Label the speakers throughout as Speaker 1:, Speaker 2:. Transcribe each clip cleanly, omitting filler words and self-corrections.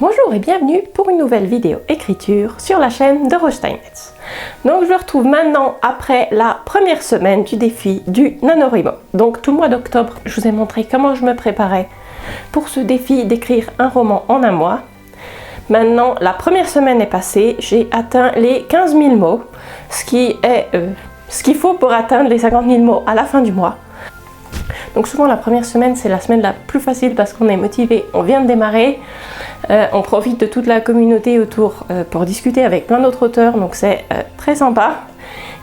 Speaker 1: Bonjour et bienvenue pour une nouvelle vidéo écriture sur la chaîne de Rose Steinmetz. Donc je me retrouve maintenant après la première semaine du défi du NaNoWriMo. Donc tout le mois d'octobre, je vous ai montré comment je me préparais pour ce défi d'écrire un roman en un mois. Maintenant, la première semaine est passée, j'ai atteint les 15 000 mots, ce qui est ce qu'il faut pour atteindre les 50 000 mots à la fin du mois. Donc souvent la première semaine c'est la semaine la plus facile parce qu'on est motivé, on vient de démarrer, on profite de toute la communauté autour pour discuter avec plein d'autres auteurs, donc c'est très sympa.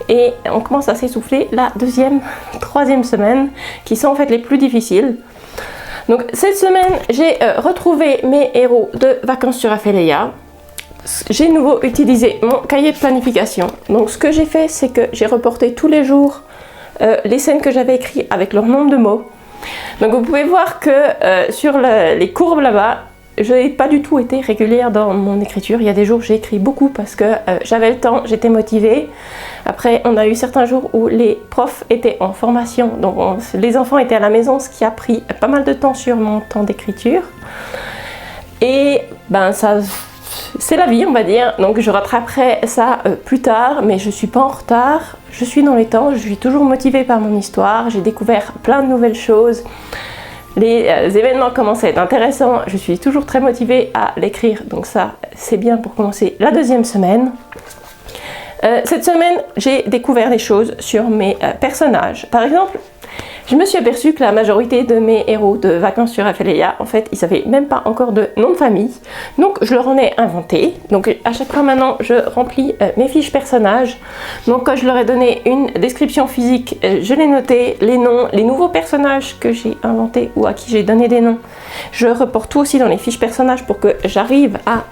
Speaker 1: Et on commence à s'essouffler la deuxième, troisième semaine qui sont en fait les plus difficiles. Donc cette semaine j'ai retrouvé mes héros de Vacances sur Ophélia. J'ai de nouveau utilisé mon cahier de planification. Donc ce que j'ai fait c'est que j'ai reporté tous les jours les scènes que j'avais écrites avec leur nombre de mots. Donc vous pouvez voir que sur les courbes là-bas, je n'ai pas du tout été régulière dans mon écriture. Il y a des jours où j'ai écrit beaucoup parce que j'avais le temps, j'étais motivée. Après, on a eu certains jours où les profs étaient en formation, donc les enfants étaient à la maison, ce qui a pris pas mal de temps sur mon temps d'écriture. Et ben ça... c'est la vie, on va dire, donc je rattraperai ça plus tard, mais je suis pas en retard, je suis dans les temps, je suis toujours motivée par mon histoire, j'ai découvert plein de nouvelles choses, les événements commencent à être intéressants, je suis toujours très motivée à l'écrire, donc ça c'est bien pour commencer la deuxième semaine. Cette semaine, j'ai découvert des choses sur mes personnages. Par exemple, je me suis aperçue que la majorité de mes héros de Vacances sur Ophélia, en fait, ils n'avaient même pas encore de nom de famille. Donc, je leur en ai inventé. Donc, à chaque fois maintenant, je remplis mes fiches personnages. Donc, quand je leur ai donné une description physique, je l'ai noté, les noms, les nouveaux personnages que j'ai inventés ou à qui j'ai donné des noms. Je reporte tout aussi dans les fiches personnages pour que j'arrive à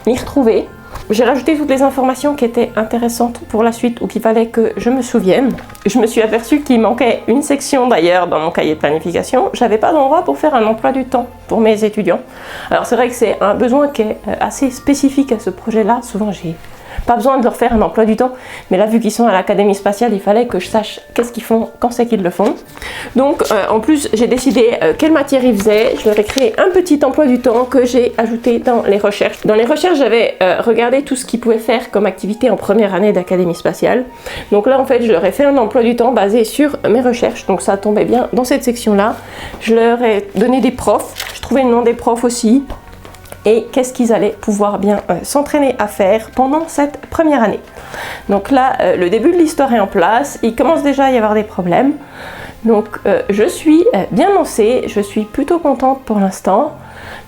Speaker 1: m'y retrouver. J'ai rajouté toutes les informations qui étaient intéressantes pour la suite ou qu'il fallait que je me souvienne. Je me suis aperçue qu'il manquait une section d'ailleurs dans mon cahier de planification. J'avais pas d'endroit pour faire un emploi du temps pour mes étudiants. Alors c'est vrai que c'est un besoin qui est assez spécifique à ce projet-là. Souvent j'ai pas besoin de leur faire un emploi du temps, mais là vu qu'ils sont à l'Académie spatiale, il fallait que je sache qu'est-ce qu'ils font, quand c'est qu'ils le font. Donc en plus j'ai décidé quelle matière ils faisaient, je leur ai créé un petit emploi du temps que j'ai ajouté dans les recherches. Dans les recherches j'avais regardé tout ce qu'ils pouvaient faire comme activité en première année d'Académie spatiale. Donc là en fait je leur ai fait un emploi du temps basé sur mes recherches, donc ça tombait bien dans cette section-là. Je leur ai donné des profs, je trouvais le nom des profs aussi. Et qu'est-ce qu'ils allaient pouvoir bien s'entraîner à faire pendant cette première année. Donc là, le début de l'histoire est en place, il commence déjà à y avoir des problèmes. Donc je suis bien lancée, je suis plutôt contente pour l'instant.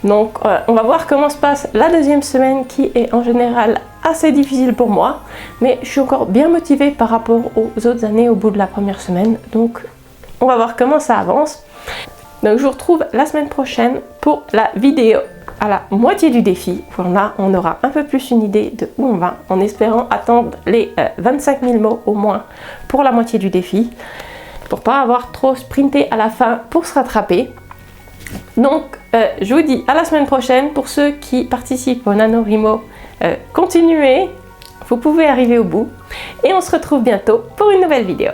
Speaker 1: Donc on va voir comment se passe la deuxième semaine qui est en général assez difficile pour moi. Mais je suis encore bien motivée par rapport aux autres années au bout de la première semaine. Donc on va voir comment ça avance. Donc je vous retrouve la semaine prochaine pour la vidéo à la moitié du défi. Voilà, on aura un peu plus une idée de où on va, en espérant attendre les 25 000 mots au moins pour la moitié du défi, pour pas avoir trop sprinté à la fin pour se rattraper. Donc je vous dis à la semaine prochaine. Pour ceux qui participent au NaNoWriMo, continuez, vous pouvez arriver au bout et on se retrouve bientôt pour une nouvelle vidéo.